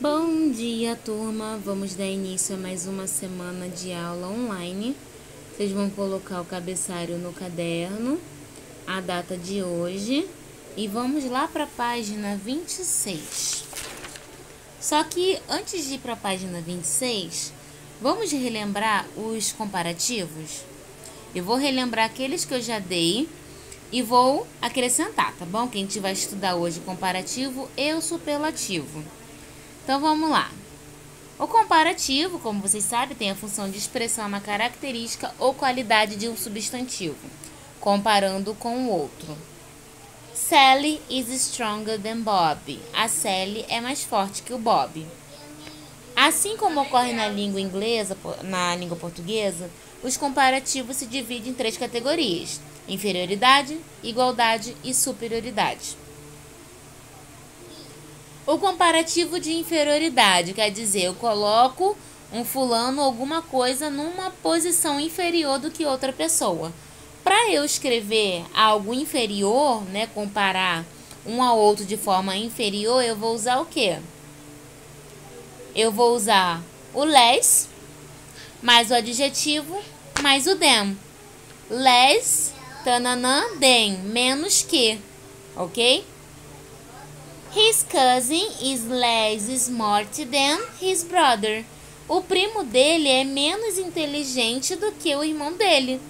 Bom dia, turma! Vamos dar início a mais uma semana de aula online. Vocês vão colocar o cabeçalho no caderno, a data de hoje e vamos lá para a página 26. Só que antes de ir para a página 26, vamos relembrar os comparativos? Eu vou relembrar aqueles que eu já dei e vou acrescentar, tá bom? Que a gente vai estudar hoje comparativo e o superlativo. Então, vamos lá. O comparativo, como vocês sabem, tem a função de expressar uma característica ou qualidade de um substantivo, comparando com o outro. Sally is stronger than Bob. A Sally é mais forte que o Bob. Assim como ocorre na língua inglesa, na língua portuguesa, os comparativos se dividem em 3 categorias: inferioridade, igualdade e superioridade. O comparativo de inferioridade quer dizer, eu coloco um fulano ou alguma coisa numa posição inferior do que outra pessoa. Para eu escrever algo inferior, né, comparar um ao outro de forma inferior, eu vou usar o quê? Eu vou usar o less, mais o adjetivo, mais o than. Less, tananã, than, menos que, ok? His cousin is less smart than his brother. O primo dele é menos inteligente do que o irmão dele.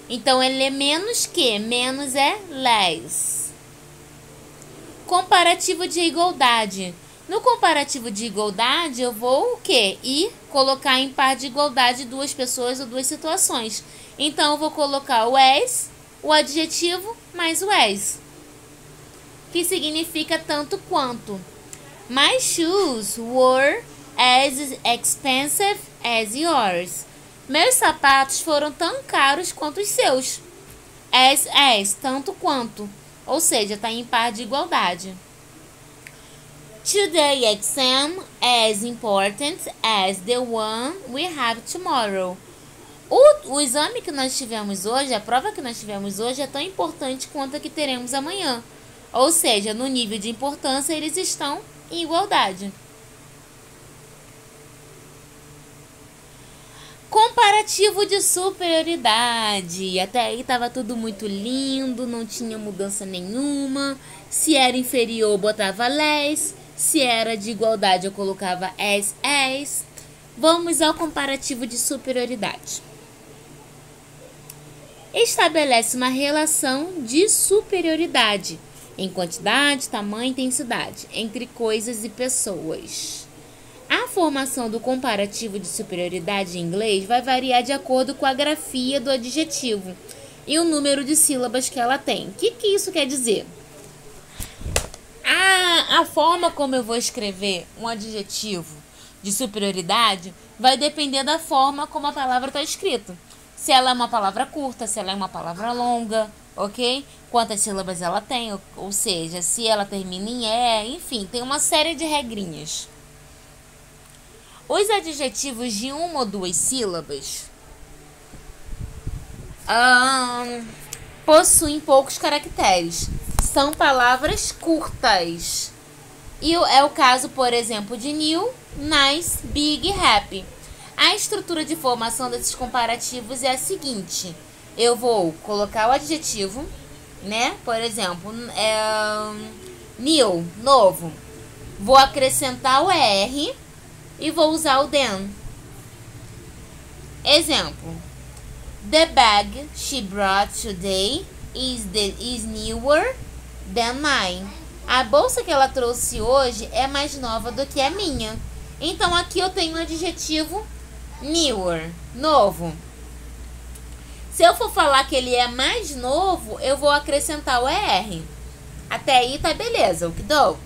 Então, ele é menos que. Menos é less. Comparativo de igualdade. No comparativo de igualdade, eu vou o quê? E colocar em par de igualdade duas pessoas ou duas situações. Então, eu vou colocar o as, o adjetivo, mais o as, que significa tanto quanto. My shoes were as expensive as yours. Meus sapatos foram tão caros quanto os seus. As, tanto quanto. Ou seja, está em par de igualdade. Today exam as important as the one we have tomorrow. O exame que nós tivemos hoje, a prova que nós tivemos hoje é tão importante quanto a que teremos amanhã. Ou seja, no nível de importância, eles estão em igualdade. Comparativo de superioridade. Até aí estava tudo muito lindo, não tinha mudança nenhuma. Se era inferior, eu botava less. Se era de igualdade, eu colocava as. Vamos ao comparativo de superioridade. Estabelece uma relação de superioridade em quantidade, tamanho e intensidade, entre coisas e pessoas. A formação do comparativo de superioridade em inglês vai variar de acordo com a grafia do adjetivo e o número de sílabas que ela tem. O que isso quer dizer? A forma como eu vou escrever um adjetivo de superioridade vai depender da forma como a palavra está escrita. Se ela é uma palavra curta, se ela é uma palavra longa, ok? Quantas sílabas ela tem, ou seja, se ela termina em E, enfim, tem uma série de regrinhas. Os adjetivos de uma ou duas sílabas possuem poucos caracteres. São palavras curtas. E é o caso, por exemplo, de new, nice, big, happy. A estrutura de formação desses comparativos é a seguinte: eu vou colocar o adjetivo, né? Por exemplo, new, novo. Vou acrescentar o er e vou usar o than. Exemplo: the bag she brought today is newer than mine. A bolsa que ela trouxe hoje é mais nova do que a minha. Então, aqui eu tenho o adjetivo newer, novo. Se eu for falar que ele é mais novo, eu vou acrescentar o er. Até aí tá beleza, okidok.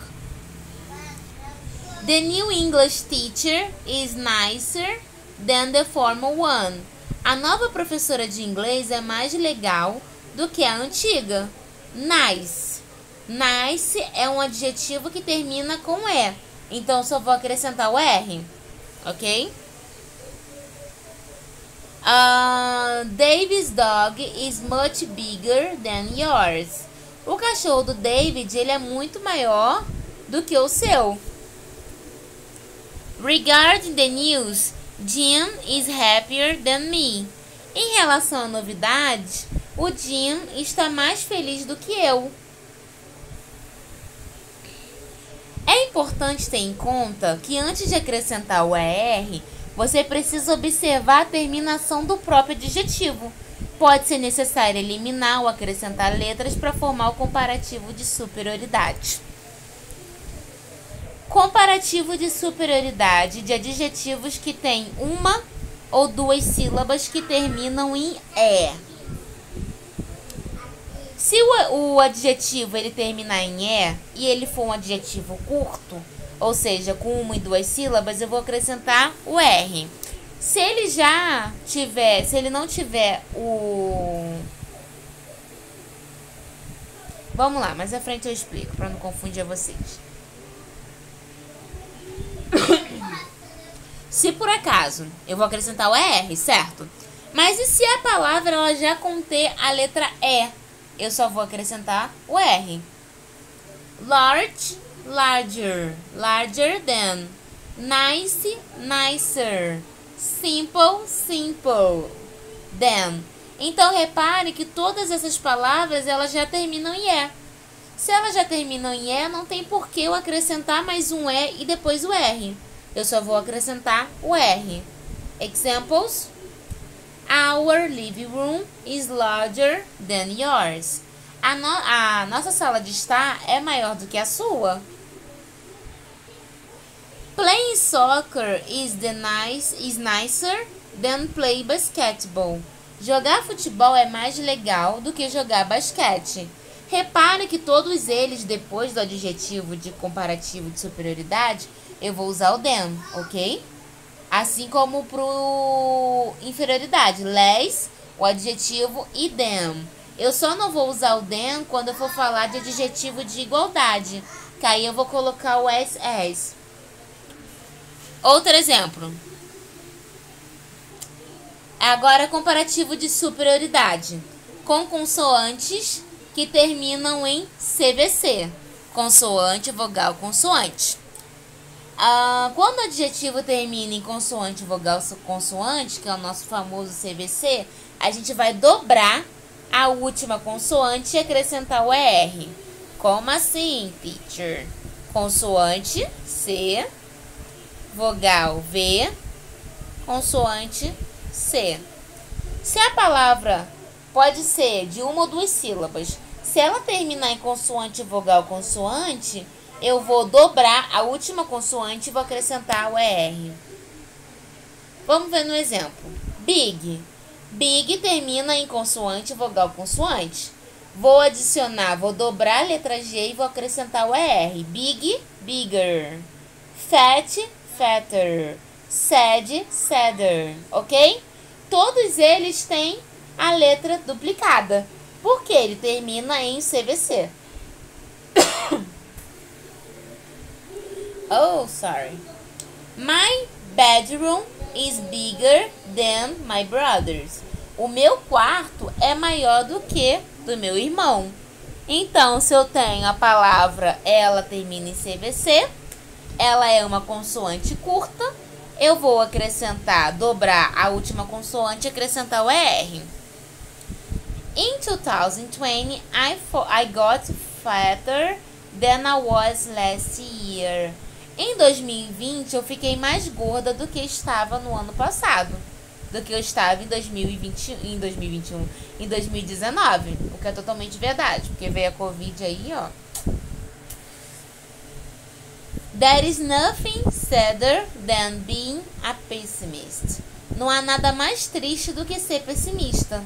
The new English teacher is nicer than the former one. A nova professora de inglês é mais legal do que a antiga. Nice. Nice é um adjetivo que termina com E. Então, só vou acrescentar o R. Ok? David's dog is much bigger than yours. O cachorro do David, ele é muito maior do que o seu. Regarding the news, Jim is happier than me. Em relação à novidade, o Jim está mais feliz do que eu. É importante ter em conta que antes de acrescentar o ER, você precisa observar a terminação do próprio adjetivo. Pode ser necessário eliminar ou acrescentar letras para formar o comparativo de superioridade. Comparativo de superioridade de adjetivos que têm uma ou duas sílabas que terminam em "é". Se o adjetivo ele terminar em "é" e ele for um adjetivo curto, ou seja, com uma e duas sílabas, eu vou acrescentar o "r". Se ele não tiver o... Vamos lá, mais à frente eu explico, para não confundir vocês. Se por acaso eu vou acrescentar o "er", certo? Mas e se a palavra ela já conter a letra "e"? Eu só vou acrescentar o "r". Large, larger, larger than. Nice, nicer. Simple, simple. Than. Então repare que todas essas palavras elas já terminam em "e". Se elas já terminam em "e", não tem por que eu acrescentar mais um "e" e depois o "r". Eu só vou acrescentar o "r". Examples. Our living room is larger than yours. A nossa sala de estar é maior do que a sua. Playing soccer is nicer than play basketball. Jogar futebol é mais legal do que jogar basquete. Repare que todos eles, depois do adjetivo de comparativo de superioridade, eu vou usar o than, ok? Assim como pro inferioridade, less, o adjetivo, e than. Eu só não vou usar o than quando eu for falar de adjetivo de igualdade, que aí eu vou colocar o as. Outro exemplo. Agora, comparativo de superioridade, com consoantes que terminam em CVC. Consoante, vogal, consoante. Quando o adjetivo termina em consoante, vogal, consoante, que é o nosso famoso CVC, a gente vai dobrar a última consoante e acrescentar o ER. Como assim, teacher? Consoante C, vogal V, consoante C. Se a palavra pode ser de uma ou duas sílabas, se ela terminar em consoante, vogal, consoante, eu vou dobrar a última consoante e vou acrescentar o ER. Vamos ver no exemplo. Big. Big termina em consoante, vogal, consoante. Vou dobrar a letra G e vou acrescentar o ER. Big, bigger. Fat, fatter. Sad, sadder. Ok? Todos eles têm a letra duplicada, porque ele termina em CVC. Oh, sorry. My bedroom is bigger than my brother's. O meu quarto é maior do que do meu irmão. Então, se eu tenho a palavra, ela termina em CVC, ela é uma consoante curta, eu vou dobrar a última consoante e acrescentar o ER. In 2020, I got fatter than I was last year. Em 2020, eu fiquei mais gorda do que estava no ano passado, do que eu estava em 2019, o que é totalmente verdade, porque veio a Covid aí, ó. There is nothing sadder than being a pessimist. Não há nada mais triste do que ser pessimista.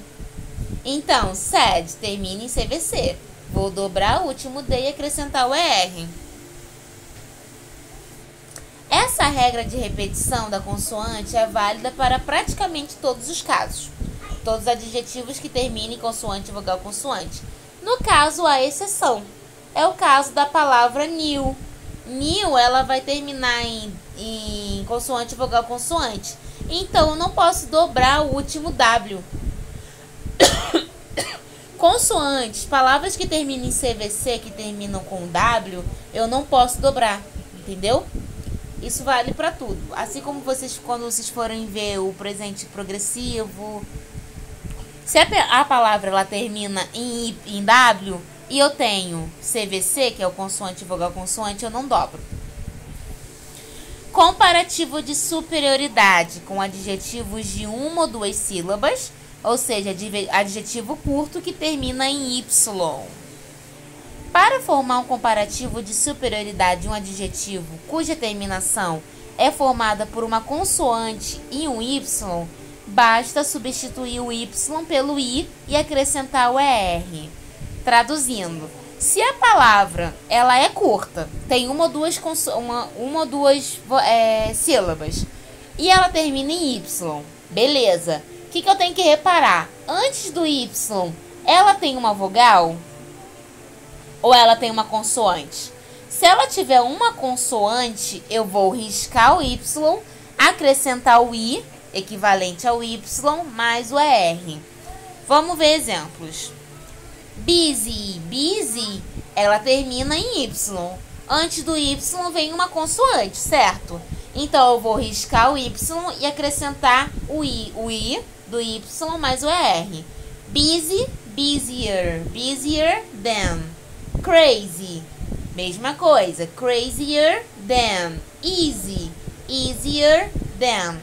Então, sad termina em CVC. Vou dobrar o último D e acrescentar o ER. Essa regra de repetição da consoante é válida para praticamente todos os casos. Todos os adjetivos que terminem em consoante, vogal, consoante. No caso, há exceção. É o caso da palavra new. New, ela vai terminar em consoante, vogal, consoante. Então, eu não posso dobrar o último W. Consoantes, palavras que terminam em CVC, que terminam com W, eu não posso dobrar, entendeu? Isso vale para tudo. Assim como vocês, quando vocês forem ver o presente progressivo, se a palavra ela termina em W e eu tenho CVC, que é o consoante, vogal, consoante, eu não dobro. Comparativo de superioridade com adjetivos de uma ou duas sílabas, ou seja, adjetivo curto que termina em Y. Para formar um comparativo de superioridade de um adjetivo cuja terminação é formada por uma consoante e um Y, basta substituir o Y pelo I e acrescentar o ER. Traduzindo, se a palavra ela é curta, tem uma ou duas sílabas, e ela termina em Y, beleza. O que eu tenho que reparar? Antes do Y, ela tem uma vogal? Ou ela tem uma consoante? Se ela tiver uma consoante, eu vou riscar o Y, acrescentar o I, equivalente ao Y, mais o ER. Vamos ver exemplos. Busy, busy, ela termina em Y. Antes do Y vem uma consoante, certo? Então, eu vou riscar o Y e acrescentar o I do Y mais o ER. Busy, busier, busier than. Crazy, mesma coisa, crazier than. Easy, easier than.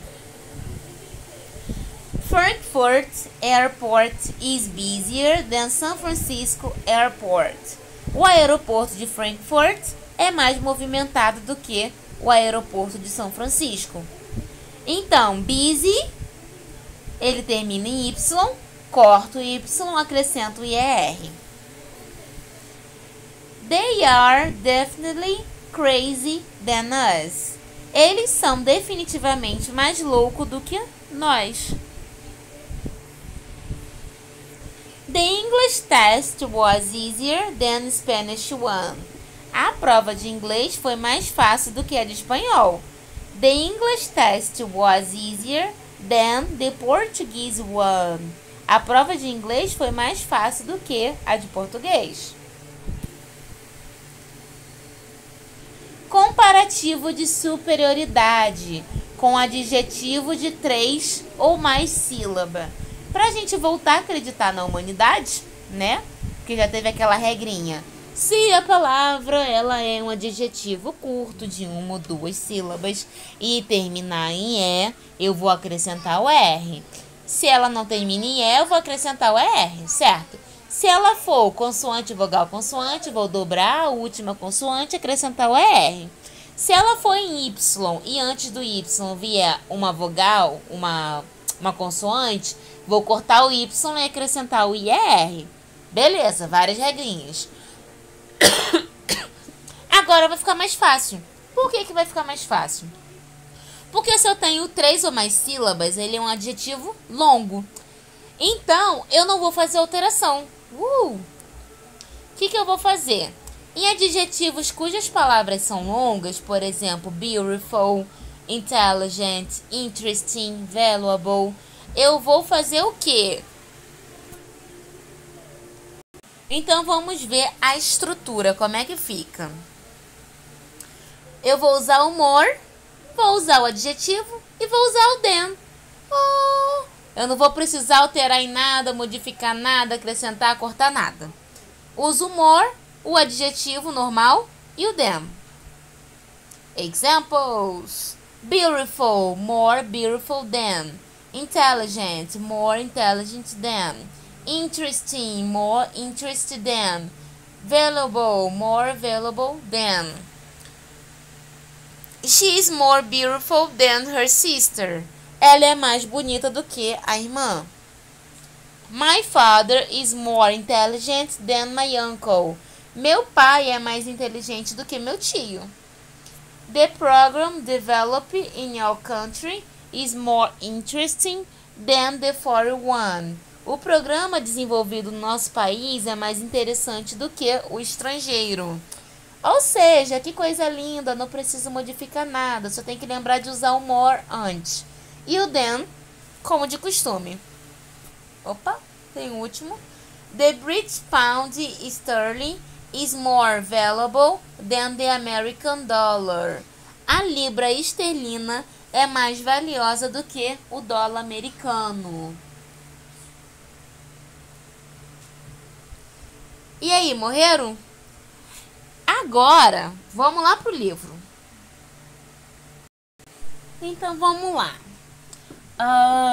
Frankfurt Airport is busier than San Francisco Airport. O aeroporto de Frankfurt é mais movimentado do que o aeroporto de São Francisco. Então, busy, ele termina em Y, corto o Y, acrescento o IR. They are definitely crazy than us. Eles são definitivamente mais loucos do que nós. The English test was easier than Spanish one. A prova de inglês foi mais fácil do que a de espanhol. The English test was easier than the Portuguese one. A prova de inglês foi mais fácil do que a de português. Comparativo de superioridade com adjetivo de 3 ou mais sílabas. Para a gente voltar a acreditar na humanidade, né? Porque já teve aquela regrinha. Se a palavra ela é um adjetivo curto de uma ou duas sílabas e terminar em E, eu vou acrescentar o R. Se ela não termina em E, eu vou acrescentar o ER, certo? Se ela for consoante, vogal, consoante, vou dobrar a última consoante e acrescentar o ER. Se ela for em Y e antes do Y vier uma vogal, uma consoante, vou cortar o Y e acrescentar o IR. Beleza, várias regrinhas. Agora vai ficar mais fácil. Por que vai ficar mais fácil? Porque se eu tenho 3 ou mais sílabas, ele é um adjetivo longo. Então, eu não vou fazer alteração. O que eu vou fazer? Em adjetivos cujas palavras são longas, por exemplo, beautiful, intelligent, interesting, valuable, eu vou fazer o quê? Então, vamos ver a estrutura, como é que fica. Eu vou usar o more, vou usar o adjetivo e vou usar o than. Eu não vou precisar alterar em nada, modificar nada, acrescentar, cortar nada. Uso o more, o adjetivo normal e o than. Examples. Beautiful, more beautiful than. Intelligent, more intelligent than. Interesting, more interested than. Valuable, more valuable than. She is more beautiful than her sister. Ela é mais bonita do que a irmã. My father is more intelligent than my uncle. Meu pai é mais inteligente do que meu tio. The program developed in your country is more interesting than the foreign one. O programa desenvolvido no nosso país é mais interessante do que o estrangeiro. Ou seja, que coisa linda, não preciso modificar nada, só tem que lembrar de usar o more antes. E o than, como de costume. Opa, tem o último. The British pound sterling is more valuable than the American dollar. A libra esterlina é mais valiosa do que o dólar americano. E aí, morreram? Agora, vamos lá pro livro. Então, vamos lá.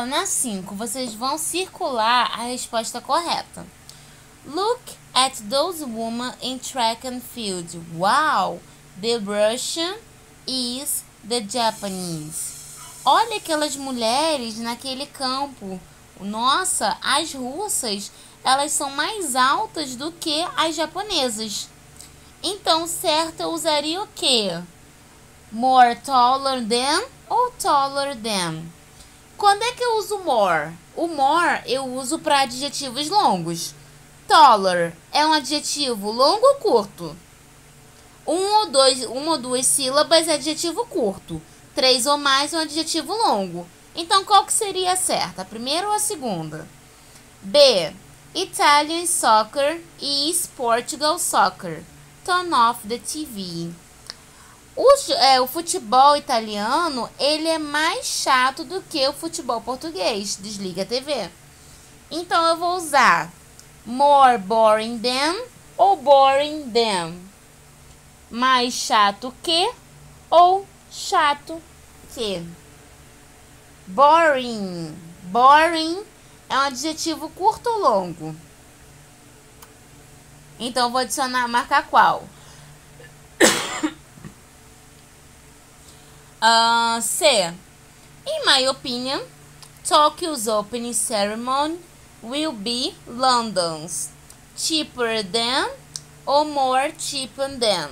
Na 5, vocês vão circular a resposta correta. Look at those women in track and field. Wow, the Russian is the Japanese. Olha aquelas mulheres naquele campo. Nossa, as russas, elas são mais altas do que as japonesas. Então, certo, eu usaria o quê? More taller than ou taller than? Quando é que eu uso more? O more eu uso para adjetivos longos. Taller é um adjetivo longo ou curto? Uma ou duas sílabas é adjetivo curto. 3 ou mais é um adjetivo longo. Então, qual que seria a certa? A primeira ou a segunda? B. Italian soccer is Portugal soccer. Turn off the TV. O futebol italiano, ele é mais chato do que o futebol português. Desliga a TV. Então, eu vou usar more boring than ou boring than. Mais chato que ou chato que. Boring. Boring é um adjetivo curto ou longo? Então, eu vou adicionar, marcar qual? C. In my opinion, Tokyo's opening ceremony will be London's. Cheaper than ou more cheaper than?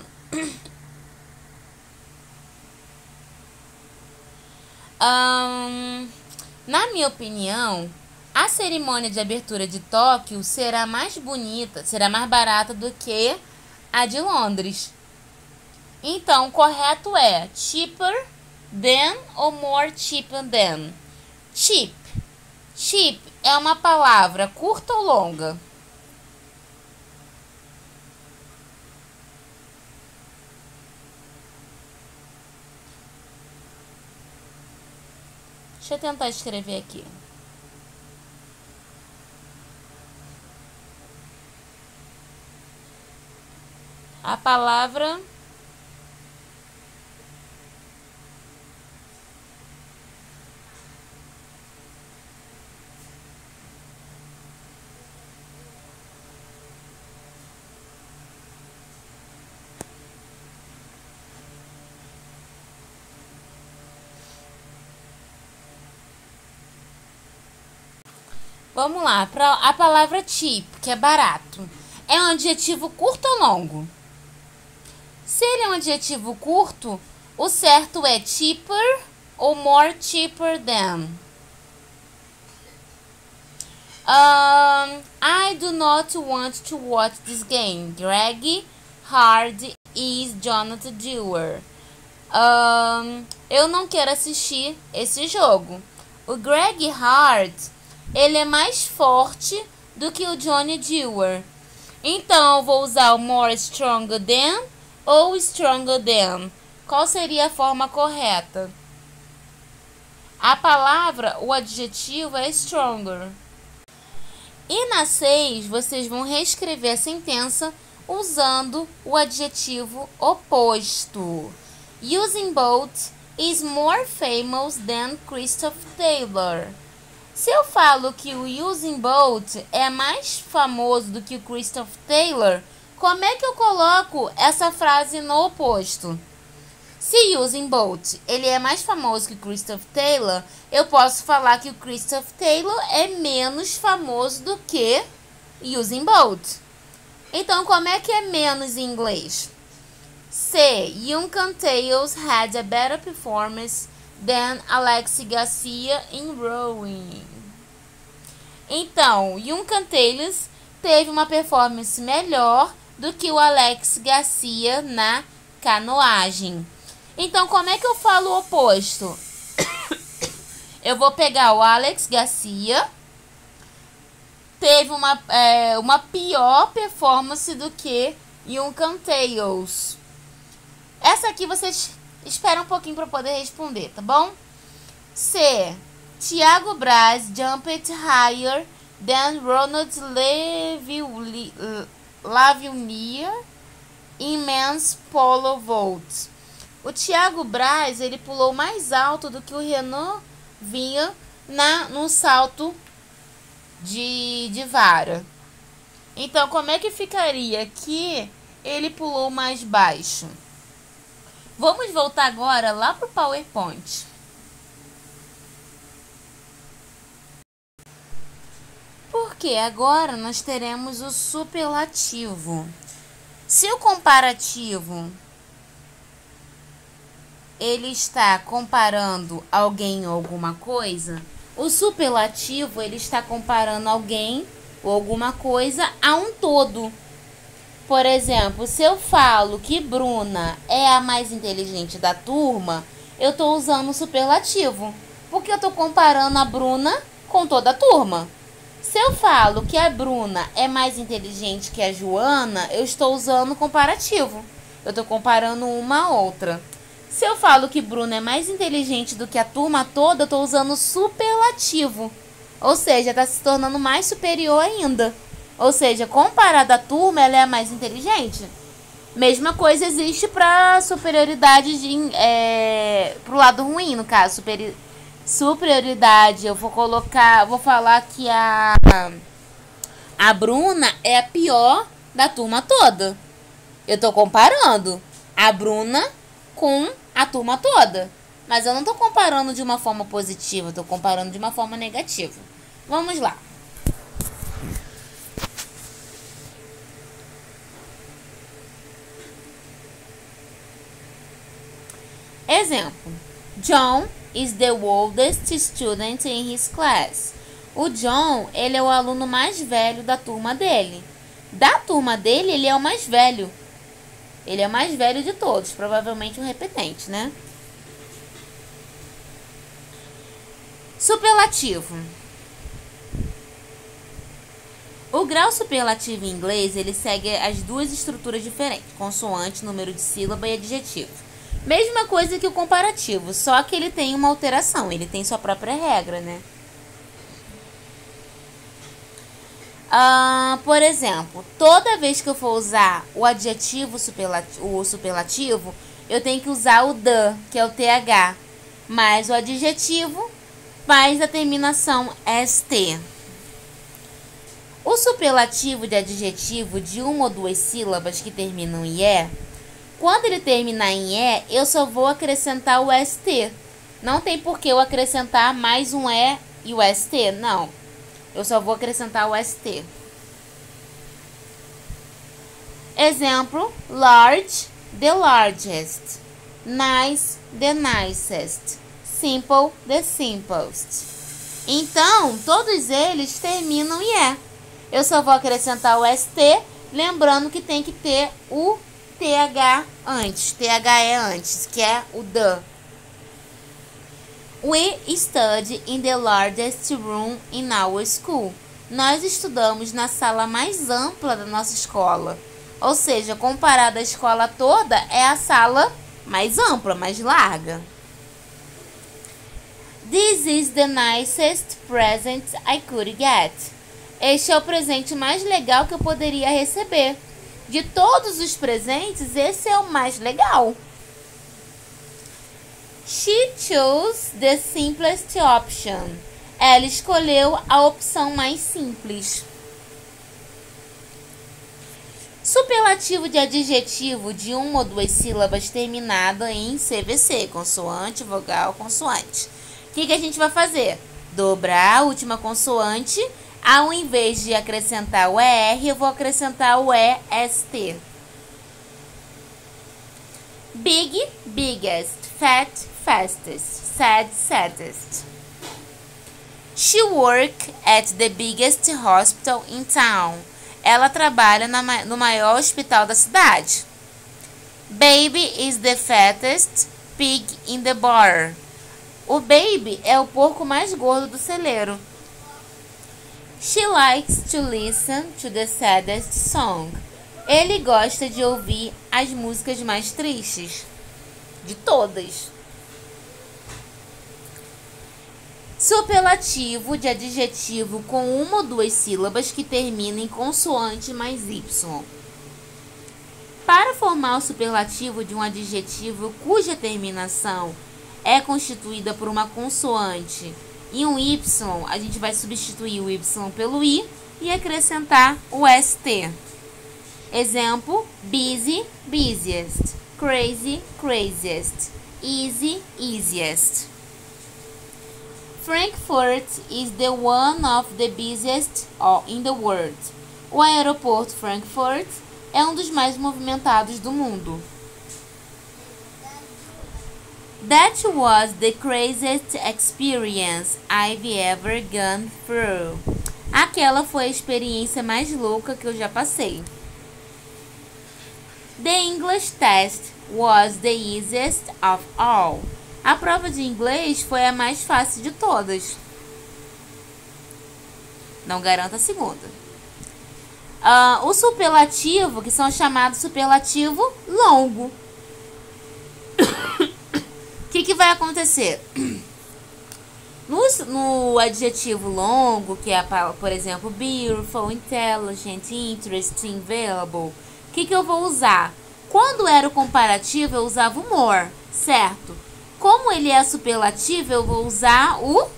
Na minha opinião, a cerimônia de abertura de Tóquio será mais bonita, será mais barata do que a de Londres. Então, o correto é cheaper than ou more cheaper than? Cheap. Cheap é uma palavra curta ou longa? Deixa eu tentar escrever aqui. A palavra vamos lá, a palavra cheap, que é barato, é um adjetivo curto ou longo? Se ele é um adjetivo curto, o certo é cheaper ou more cheaper than. I do not want to watch this game. Greg Hard is Jonathan Dewar. Eu não quero assistir esse jogo. O Greg Hard, ele é mais forte do que o Johnny Dewar. Então, eu vou usar o more stronger than ou stronger than. Qual seria a forma correta? A palavra, o adjetivo é stronger. E na 6, vocês vão reescrever a sentença usando o adjetivo oposto. Usain Bolt is more famous than Christopher Taylor. Se eu falo que o Usain Bolt é mais famoso do que o Christopher Taylor, como é que eu coloco essa frase no oposto? Se Usain Bolt ele é mais famoso que o Christopher Taylor, eu posso falar que o Christopher Taylor é menos famoso do que Usain Bolt. Então, como é que é menos em inglês? C. Yuncan Tails had a better performance than Alex Garcia in rowing. Então, Yuncan Tails teve uma performance melhor do que o Alex Garcia na canoagem. Então, como é que eu falo o oposto? Eu vou pegar o Alex Garcia, teve uma pior performance do que Yuncan Tails. Essa aqui vocês Espera um pouquinho para poder responder, tá bom? C. Thiago Braz jumped higher than Ronald Lavinier in men's polo vault. O Thiago Braz, ele pulou mais alto do que o Renan vinha no salto de vara. Então, como é que ficaria que ele pulou mais baixo? Vamos voltar agora lá para o PowerPoint. Porque agora nós teremos o superlativo. Se o comparativo ele está comparando alguém ou alguma coisa, o superlativo ele está comparando alguém ou alguma coisa a um todo. Por exemplo, se eu falo que Bruna é a mais inteligente da turma, eu estou usando o superlativo, porque eu estou comparando a Bruna com toda a turma. Se eu falo que a Bruna é mais inteligente que a Joana, eu estou usando o comparativo. Eu estou comparando uma a outra. Se eu falo que Bruna é mais inteligente do que a turma toda, eu estou usando o superlativo. Ou seja, está se tornando mais superior ainda. Ou seja, comparada à turma, ela é a mais inteligente. Mesma coisa existe para superioridade para o lado ruim, no caso. Superioridade, eu vou falar que a Bruna é a pior da turma toda. Eu estou comparando a Bruna com a turma toda. Mas eu não estou comparando de uma forma positiva, eu estou comparando de uma forma negativa. Vamos lá. Exemplo. John is the oldest student in his class. O John, ele é o aluno mais velho da turma dele. Da turma dele, ele é o mais velho. Ele é o mais velho de todos, provavelmente um repetente, né? Superlativo. O grau superlativo em inglês, ele segue as duas estruturas diferentes, consoante, número de sílaba e adjetivo. Mesma coisa que o comparativo, só que ele tem uma alteração, ele tem sua própria regra, né? Por exemplo, toda vez que eu for usar o adjetivo superlativo, eu tenho que usar o the, que é o th, mais o adjetivo, mais a terminação st. O superlativo de adjetivo de uma ou duas sílabas que terminam em e, quando ele terminar em e, eu só vou acrescentar o st. Não tem por que eu acrescentar mais um e e o st, não. Eu só vou acrescentar o st. Exemplo, large, the largest. Nice, the nicest. Simple, the simplest. Então, todos eles terminam em e. Eu só vou acrescentar o st, lembrando que tem que ter o th antes, the antes, que é o the. We study in the largest room in our school. Nós estudamos na sala mais ampla da nossa escola. Ou seja, comparada à escola toda, é a sala mais ampla, mais larga. This is the nicest present I could get. Este é o presente mais legal que eu poderia receber. De todos os presentes, esse é o mais legal. She chose the simplest option. Ela escolheu a opção mais simples. Superlativo de adjetivo de uma ou duas sílabas terminada em CVC, consoante, vogal, consoante. O que a gente vai fazer? Dobrar a última consoante. Ao invés de acrescentar o ER, eu vou acrescentar o EST. Big, biggest. Fat, fastest. Sad, saddest. She works at the biggest hospital in town. Ela trabalha no maior hospital da cidade. Baby is the fattest pig in the bar. O baby é o porco mais gordo do celeiro. She likes to listen to the saddest song. Ele gosta de ouvir as músicas mais tristes. de todas. Superlativo de adjetivo com uma ou duas sílabas que termina em consoante mais Y. Para formar o superlativo de um adjetivo cuja terminação é constituída por uma consoante e um Y, a gente vai substituir o Y pelo I e acrescentar o ST. Exemplo: busy, busiest, crazy, craziest, easy, easiest. Frankfurt is the one of the busiest in the world. O aeroporto Frankfurt é um dos mais movimentados do mundo. That was the craziest experience I've ever gone through. Aquela foi a experiência mais louca que eu já passei. The English test was the easiest of all. A prova de inglês foi a mais fácil de todas. Não garanto a segunda. O superlativo, que são chamados superlativo longo. O que vai acontecer? No adjetivo longo, que é, por exemplo, beautiful, intelligent, interesting, valuable, o que eu vou usar? Quando era o comparativo, eu usava o more, certo? Como ele é superlativo, eu vou usar o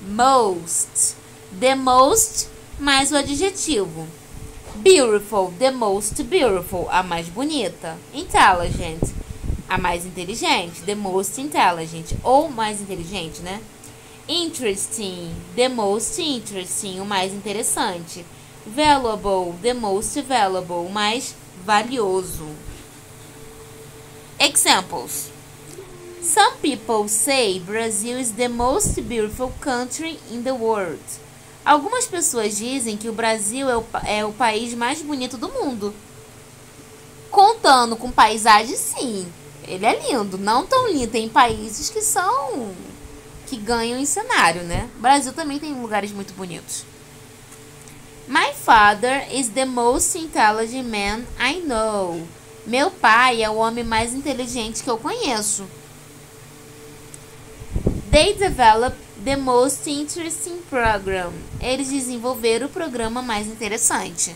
most. The most mais o adjetivo. Beautiful, the most beautiful, a mais bonita. Intelligent, a mais inteligente. The most intelligent, ou mais inteligente, né? Interesting, the most interesting, o mais interessante. Valuable, the most valuable, o mais valioso. Examples. Some people say Brazil is the most beautiful country in the world. Algumas pessoas dizem que o Brasil é o país mais bonito do mundo. Contando com paisagem, sim. Ele é lindo, não tão lindo. Tem países que ganham em cenário, né? O Brasil também tem lugares muito bonitos. My father is the most intelligent man I know. Meu pai é o homem mais inteligente que eu conheço. They developed the most interesting program. Eles desenvolveram o programa mais interessante.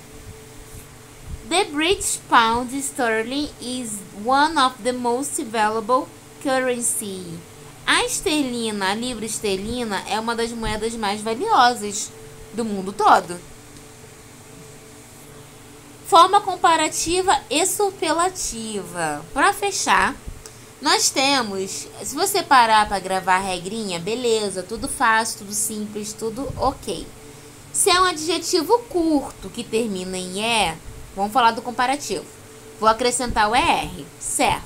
The British pound sterling is one of the most valuable currency. A libra esterlina, é uma das moedas mais valiosas do mundo todo. Forma comparativa e superlativa. Para fechar, nós temos, se você parar para gravar a regrinha, beleza, tudo fácil, tudo simples, tudo ok. Se é um adjetivo curto que termina em E, vamos falar do comparativo. Vou acrescentar o ER, certo?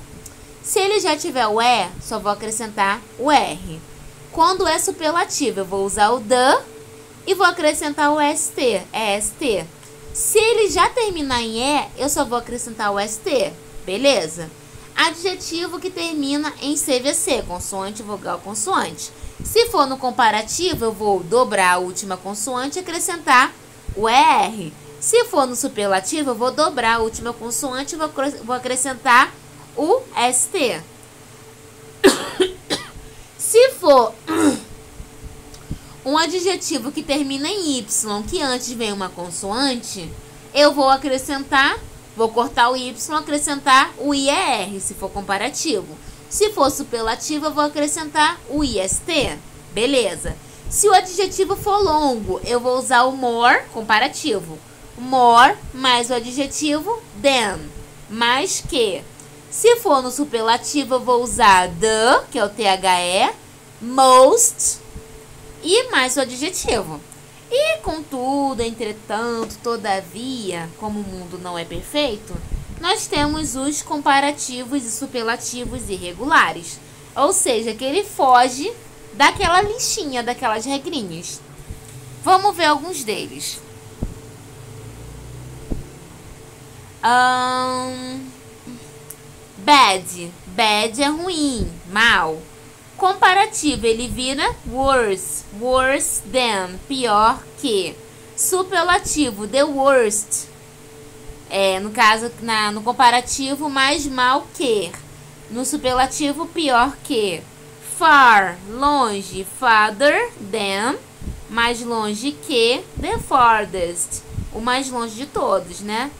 Se ele já tiver o E, só vou acrescentar o R. Quando é superlativo, eu vou usar o the e vou acrescentar o ST, EST. Se ele já terminar em E, eu só vou acrescentar o ST, beleza? Adjetivo que termina em CVC, consoante, vogal, consoante. Se for no comparativo, eu vou dobrar a última consoante e acrescentar o ER. Se for no superlativo, eu vou dobrar a última consoante e vou acrescentar o ST. Se for um adjetivo que termina em Y, que antes vem uma consoante, eu vou cortar o Y, acrescentar o IER, se for comparativo. Se for superlativo, eu vou acrescentar o IST. Beleza. Se o adjetivo for longo, eu vou usar o more, comparativo. More mais o adjetivo than, mais que. Se for no superlativo, eu vou usar the, que é o THE, most e mais o adjetivo. E contudo, entretanto, todavia, como o mundo não é perfeito, nós temos os comparativos e superlativos irregulares. Ou seja, que ele foge daquela listinha, daquelas regrinhas. Vamos ver alguns deles. Bad. Bad é ruim, mal. Comparativo, ele vira worse. Worse than, pior que. Superlativo, the worst. No caso, no comparativo, mais mal que. No superlativo, pior que. Far, longe. Farther than, mais longe que. The farthest, o mais longe de todos, né?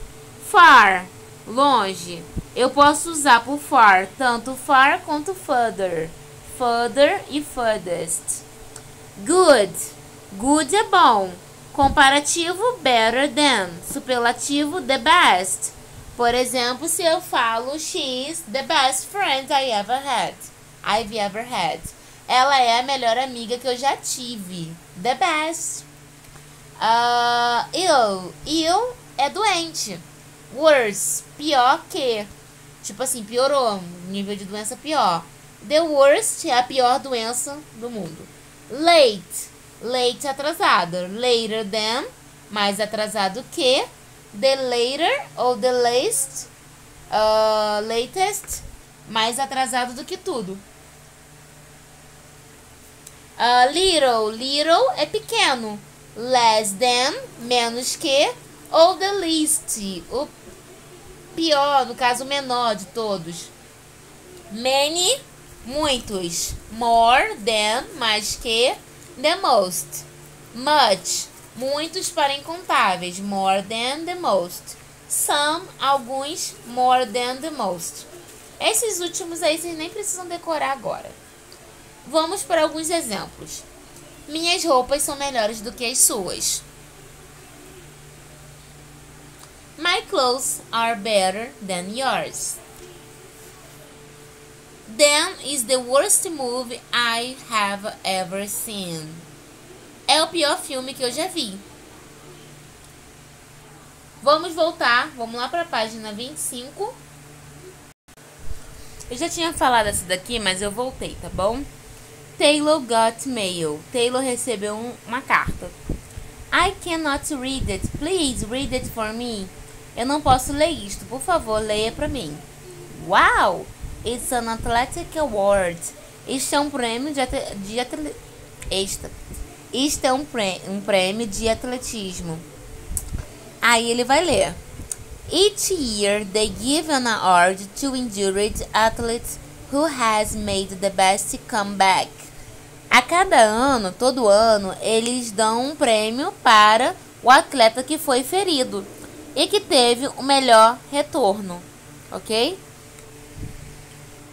Far, longe. Eu posso usar por far, tanto far quanto further. Further e furthest. Good, good é bom. Comparativo, better than. Superlativo, the best. Por exemplo, se eu falo she is the best friend I've ever had. Ela é a melhor amiga que eu já tive. The best. Ill é doente. Worse, pior que. Tipo assim, piorou. Nível de doença pior. The worst é a pior doença do mundo. Late, late atrasado. Later than, mais atrasado que. The later ou the latest, mais atrasado do que tudo. Little, little é pequeno. Less than, menos que. Ou the least, o pior, no caso, o menor de todos. Many, muitos. More than, mais que. The most. Much, muitos para incontáveis. More than the most. Some, alguns. More than the most. Esses últimos aí vocês nem precisam decorar agora. Vamos para alguns exemplos. Minhas roupas são melhores do que as suas. My clothes are better than yours. Then is the worst movie I have ever seen. É o pior filme que eu já vi. Vamos voltar, vamos lá para a página 25. Eu já tinha falado essa daqui, mas eu voltei, tá bom? Taylor got mail. Taylor recebeu uma carta. I cannot read it. Please read it for me. Eu não posso ler isto. Por favor, leia para mim. Wow! It's an athletic award. Isto é um prêmio Isto é um prêmio de atletismo. Aí ele vai ler. Each year they give an award to injured athletes who has made the best comeback. A cada ano, todo ano, eles dão um prêmio para o atleta que foi ferido e que teve o melhor retorno, ok?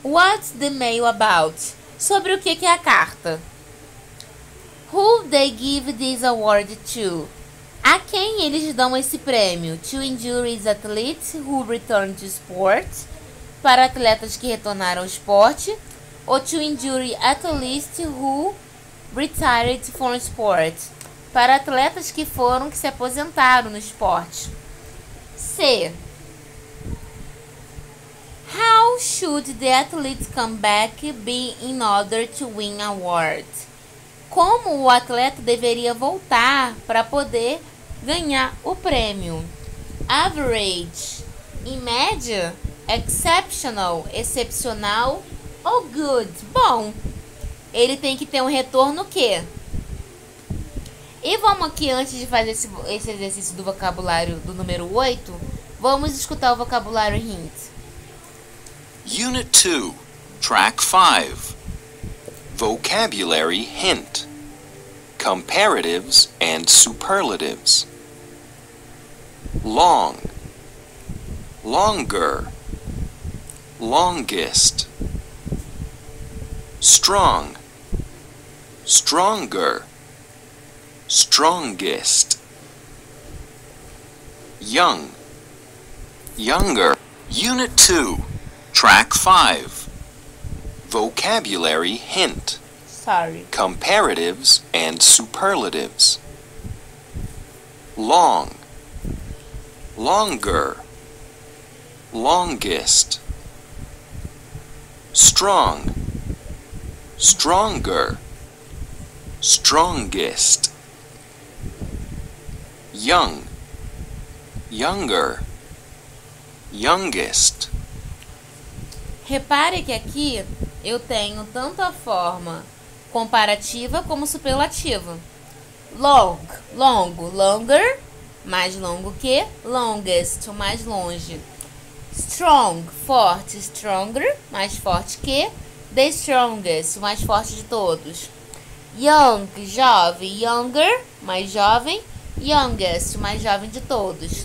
What's the mail about? Sobre o que é a carta? Who they give this award to? A quem eles dão esse prêmio? To injured athletes who return to sport. Para atletas que retornaram ao esporte. Ou to injured athletes who retired from sport. Para atletas que se aposentaram no esporte. C. How should the athlete come back be in order to win award? Como o atleta deveria voltar para poder ganhar o prêmio? Average, em média. Exceptional, excepcional. Ou good, bom. Ele tem que ter um retorno o quê? E vamos aqui, antes de fazer esse exercício do vocabulário do número 8, vamos escutar o vocabulário hint. Unit 2, Track 5. Vocabulary hint. Comparatives and superlatives. Long, longer, longest. Strong, stronger, strongest. Young, younger. Unit 2, Track 5. Vocabulary hint. Comparatives and superlatives. Long, longer, longest. Strong, stronger, strongest. Young, younger, youngest. Repare que aqui eu tenho tanto a forma comparativa como superlativa. Long, longo, longer. mais longo que longest, o mais longe. Strong, forte, stronger, mais forte que the strongest, o mais forte de todos. Young, jovem, younger, mais jovem, youngest, o mais jovem de todos.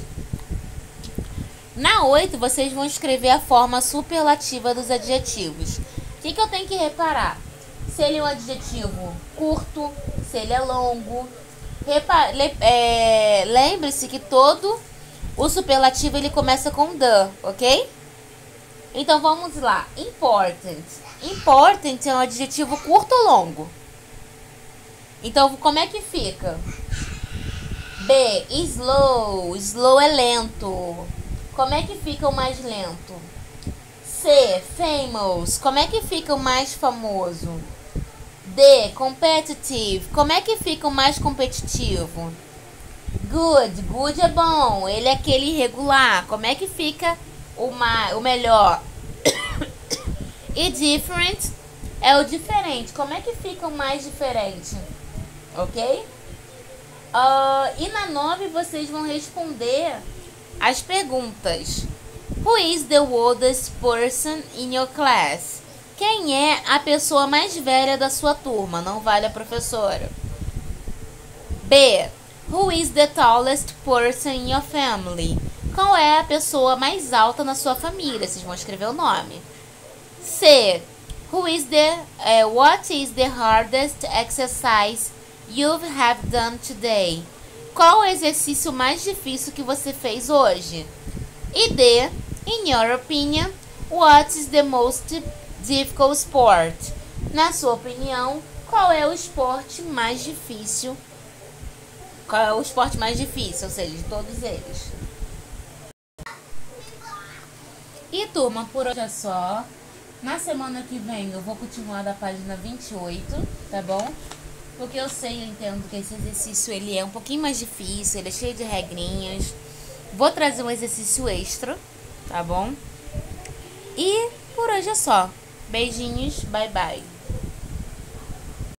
Na 8, vocês vão escrever a forma superlativa dos adjetivos. O que eu tenho que reparar? Se ele é um adjetivo curto, se ele é longo. Lembre-se que todo o superlativo ele começa com the, ok? Então vamos lá. Important. Important é um adjetivo curto ou longo? Então como é que fica? B. Slow. Slow é lento. Como é que fica o mais lento? C. Famous. Como é que fica o mais famoso? D. Competitive. Como é que fica o mais competitivo? Good. Good é bom. Ele é aquele irregular. Como é que fica o melhor? E different é o diferente. Como é que fica o mais diferente? Ok? E na 9 vocês vão responder as perguntas. Who is the oldest person in your class? Quem é a pessoa mais velha da sua turma? Não vale a professora. B. Who is the tallest person in your family? Qual é a pessoa mais alta na sua família? Vocês vão escrever o nome. C. What is the hardest exercise you have done today? Qual o exercício mais difícil que você fez hoje? E D. In your opinion, what is the most difficult sport? Na sua opinião, qual é o esporte mais difícil? Qual é o esporte mais difícil, ou seja, de todos eles? E turma, por hoje é só. Na semana que vem eu vou continuar da página 28, tá bom? Porque eu entendo que esse exercício ele é um pouquinho mais difícil, ele é cheio de regrinhas. Vou trazer um exercício extra, tá bom? E por hoje é só. Beijinhos, bye bye.